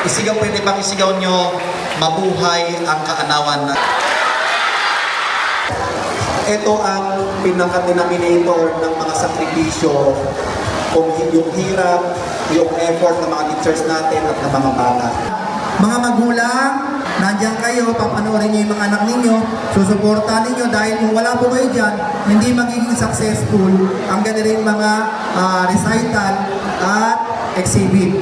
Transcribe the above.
Isigaw, pwede bang isigaw nyo, mabuhay ang kaanawan na. Ito ang pinaka-denominator ng mga sakripisyo, kung yung hirap, yung effort ng mga teachers natin at ng mga bata. Mga magulang, nandiyan kayo, papanoorin niyo yung mga anak ninyo, susuportahan ninyo dahil kung wala po kayo dyan, hindi magiging successful ang ganitong mga recital at exhibit.